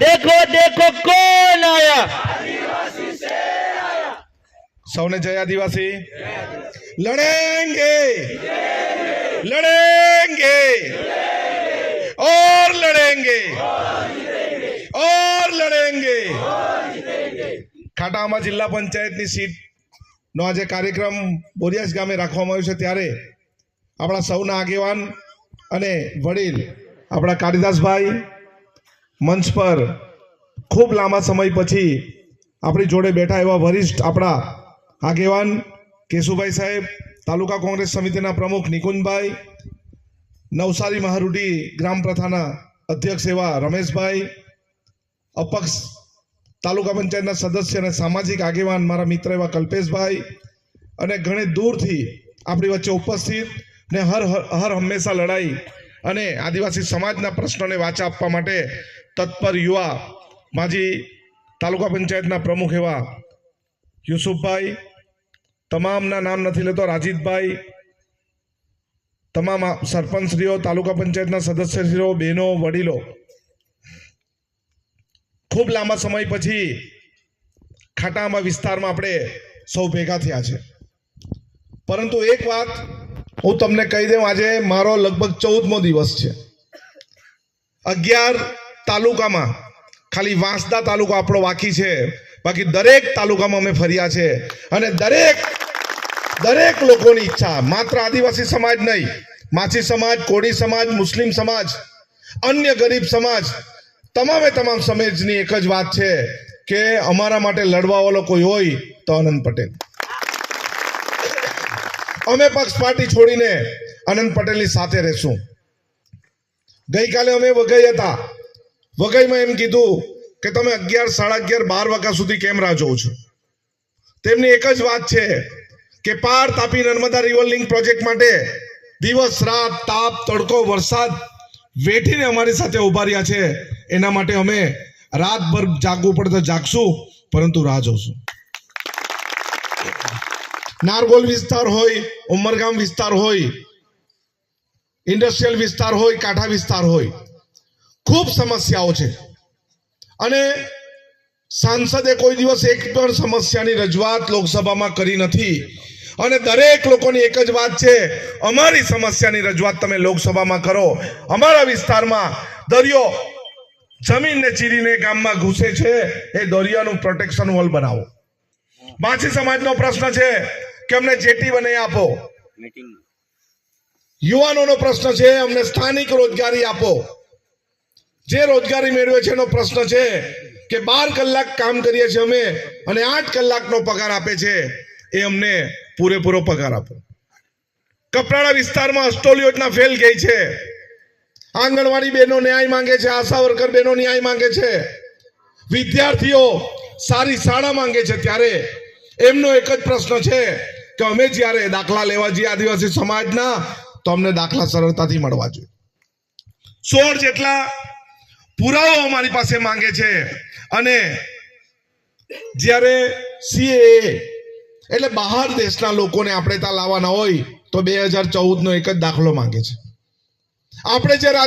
देखो देखो कौन आया। સૌને જય આદિવાસી. લડેંગે લડેંગે और लड़ेंगे और लड़ेंगे. ખાટામાં જિલ્લા પંચાયતની સીટ નો આજે કાર્યક્રમ બોરિયાસ ગામે રાખવામાં આવ્યો છે ત્યારે આપણા સૌના આગેવાન અને વડીલ આપણા કાળીદાસભાઈ મંચ પર ખૂબ લાંબા સમય પછી આપણી જોડે બેઠા એવા વરિષ્ઠ આપણા આગેવાન કેશુભાઈ સાહેબ, તાલુકા કોંગ્રેસ સમિતિના પ્રમુખ નિકુંજભાઈ, નવસારી મહારૂઢી ગ્રામ પ્રથાના અધ્યક્ષ એવા રમેશભાઈ, અપક્ષ તાલુકા પંચાયતના સદસ્ય અને સામાજિક આગેવાન મારા મિત્ર એવા કલ્પેશભાઈ અને ઘણી દૂરથી આપણી વચ્ચે ઉપસ્થિત ને હર હંમેશા લડાઈ અને આદિવાસી સમાજના પ્રશ્નોને વાચા આપવા માટે તત્પર યુવા માજી તાલુકા પંચાયતના પ્રમુખ એવા યુસુફભાઈ, તમામના નામ નથી લેતો, રાજીતભાઈ, તમામ સરપંચશ્રીઓ, તાલુકા પંચાયતના સદસ્યશ્રીઓ, બહેનો, વડીલો, ખૂબ લાંબા સમય પછી ખાટામાં વિસ્તારમાં આપણે સૌ ભેગા થયા છે. પરંતુ એક વાત હું તમને કહી દઉં, આજે મારો લગભગ 14મો દિવસ છે. 11 તાલુકામાં ખાલી વાંસદા તાલુકો આપણો બાકી છે, બાકી દરેક તાલુકામાં અમે ફર્યા છે અને દરેક લોકોની ઈચ્છા, માત્ર આદિવાસી સમાજ નહીં, માછી સમાજ, કોળી સમાજ, મુસ્લિમ સમાજ, અન્ય ગરીબ સમાજ, તમામે તમામ સમાજની એક જ વાત છે કે અમારા માટે લડવા વાળો કોઈ હોય તો આનંદ પટેલ. અમે પક્ષ પાર્ટી છોડીને આનંદ પટેલની સાથે રહેશું. ગઈકાલે અમે વઘઈ હતા, વઘઈમાં એમ કીધું કે તમે 11, 11:30, 12 વાગ્યા સુધી કેમ રાહ જોવો છો? તેમની એક જ વાત છે કે પાર Tapi Narmada river link project માટે દિવસ રાત, તાપ, તડકો, વરસાદ વેઠીને અમારી સાથે ઉભા રહ્યા છે. એના માટે અમે રાતભર જાગવું પડે તો જાગશું, પરંતુ રાહ જોશું. નારગોલ વિસ્તાર હોય, ઉમરગામ વિસ્તાર હોય, ઇન્ડસ્ટ્રીયલ વિસ્તાર હોય, કાંઠા વિસ્તાર હોય, ખૂબ સમસ્યાઓ છે અને સાંસદે કોઈ દિવસ એક પણ સમસ્યાની રજૂઆત લોકસભામાં કરી નથી અને દરેક લોકોની એક જ વાત છે, અમારી સમસ્યાની રજૂઆત તમે લોકસભામાં કરો. અમારા વિસ્તારમાં દરિયો જમીનને ચીરીને ગામમાં ઘૂસે છે, એ દરિયાનું પ્રોટેક્શન વોલ બનાવો. માછી સમાજનો પ્રશ્ન છે કે અમને જેટી બનાવી આપો. યુવાનોનો પ્રશ્ન છે અમને સ્થાનિક રોજગારી આપો. જે રોજગારી મેળવે છે એનો પ્રશ્ન છે કે 12 કલાક કામ કરીએ છીએ અમે અને 8 કલાકનો પગાર આપે છે, એ અમને પૂરેપૂરો પગાર આપો. કપરાડા વિસ્તારમાં અસ્ટોલ યોજના ફેલ ગઈ છે. આંગણવાડી બહેનો ન્યાય માંગે છે, આશા વર્કર બહેનો ન્યાય માંગે છે, વિદ્યાર્થીઓ સારી શાળા માંગે છે. ત્યારે એમનો એક જ પ્રશ્ન છે કે અમે જ્યારે દાખલા લેવા જઈએ આદિવાસી સમાજના, તો અમને દાખલા સરળતાથી મળવા જોઈએ. 16 જેટલા પુરાવો અમારી પાસે માંગે છે અને જ્યારે CAA એટલે બહાર દેશના લોકોને આપણે ત્યાં લાવવાના હોય તો 2014નો એક જ દાખલો માંગે છે. આપણે જ્યારે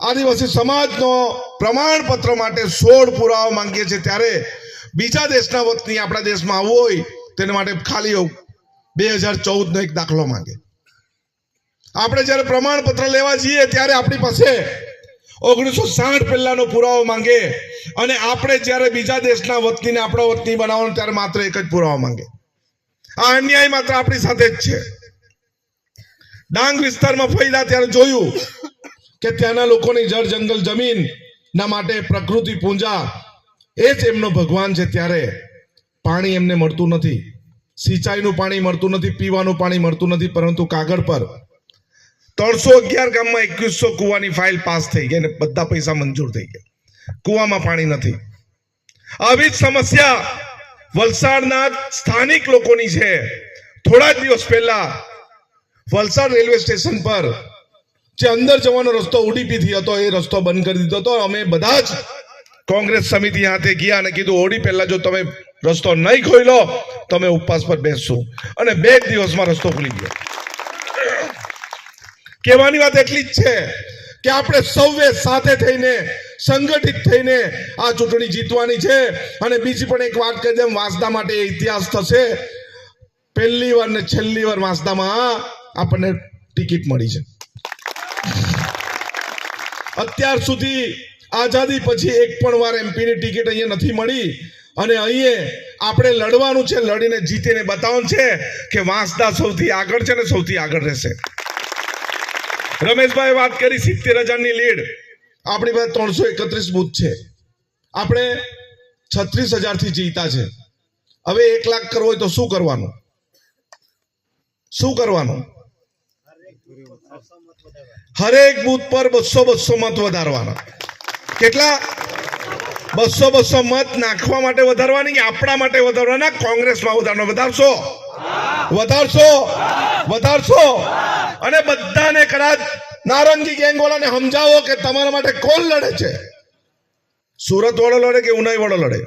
આદિવાસી સમાજનો પ્રમાણપત્ર માટે 16 પુરાવા માંગીએ છીએ, ત્યારે બીજા દેશના વતની આપણા દેશમાં આવવું હોય તેના માટે ખાલી 2014નો એક દાખલો માંગે. આપણે જ્યારે પ્રમાણપત્ર લેવા જઈએ ત્યારે આપણી પાસે 1960 પહેલાનો પુરાવો માંગે અને આપણે જ્યારે બીજા દેશના વતનીને આપણા વતની બનાવવાનો ત્યારે માત્ર એક જ પુરાવો માંગે. આ અન્યાય માત્ર આપણી સાથે જ છે. ડાંગ વિસ્તારમાં ફર્યા ત્યારે જોયું કે ત્યાંના લોકોની જળ જંગલ જમીન ના માટે પ્રકૃતિ પૂંજા એ જ એમનો ભગવાન છે. ત્યારે પાણી એમને મળતું નથી, સિંચાઈનું પાણી મળતું નથી, પીવાનું પાણી મળતું નથી, પરંતુ કાગળ પર 311 ગામમાં 2100 કુવાની ફાઇલ પાસ થઈ ગઈ અને બધા પૈસા મંજૂર થઈ ગયા. કુવામાં પાણી નથી. આવી જ સમસ્યા વલસાડના સ્થાનિક લોકોની છે. થોડા જ દિવસ પહેલા વલસાડ રેલવે સ્ટેશન પર જે અંદર જવાનો રસ્તો ઓડીપીથી હતો, એ રસ્તો બંધ કરી દીધો હતો. અમે બધા જ કોંગ્રેસ સમિતિ હાથે ગયા અને કીધું ઓડી પહેલા જો તમે રસ્તો નહીં ખોલ્યો તો અમે ઉપવાસ પર બેસશું, અને 2 દિવસમાં રસ્તો ખુલી ગયો. કહેવાની વાત એટલી જ છે કે આપણે સૌએ સાથે થઈને સંગઠિત થઈને આ ચૂંટણી જીતવાની છે. અને બીજી પણ એક વાત કહી દઉં, વાંસદા માટે ઇતિહાસ થશે. પહેલી વાર ને છેલ્લી વાર વાંસદામાં આપણને ટિકિટ મળી છે. અત્યાર સુધી આઝાદી પછી એક પણ વાર એમપીની ટિકિટ અહીંયા નથી મળી. અને અહીંયા આપણે લડવાનું છે, લડીને જીતીને બતાવવાનું છે કે વાંસદા સૌથી આગળ છે ને સૌથી આગળ રહેશે. રમેશભાઈ વાત કરી 70,000ની લીડ. આપણી પાસે 331 બૂથ છે. આપણે 36,000 થી જીતા છે. હવે 1 લાખ કરવો હોય તો શું કરવાનું? શું કરવાનું? હરેક બૂથ પર 200 મત વધારવાના. કેટલા? 200 મત નાખવા માટે વધારવાની કે આપણા માટે વધારવાના? કોંગ્રેસમાં વધારવાનો. વધારશો. અને બધાને કદાચ નારંગી ગેંગવાળાને સમજાવો કે તમારા માટે કોણ લડે છે. સુરત વાળો લડે કે ઉનાઈ વાળો લડે?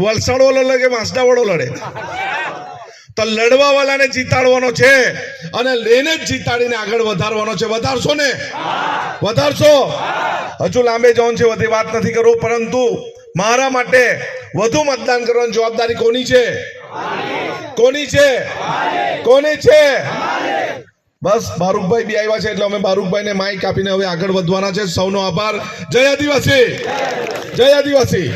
વલસાડ વાળો લડે કે વાંસદા વાળો લડે? તો લડવા વાળાને જીતાડવાનો છે અને લેને જ જીતાડીને આગળ વધારવાનો છે. વધારશો ને? વધારશો. હજુ લાંબે જવાનું છે, બધી વાત નથી કરું, પરંતુ મારા માટે વધુ મતદાન કરવાની જવાબદારી કોની છે? કોની છે? બસ બારૂકભાઈ બી આવ્યા છે એટલે અમે બારૂકભાઈને માઇક આપીને હવે આગળ વધવાના છે. સૌનો આભાર. જય આદિવાસી.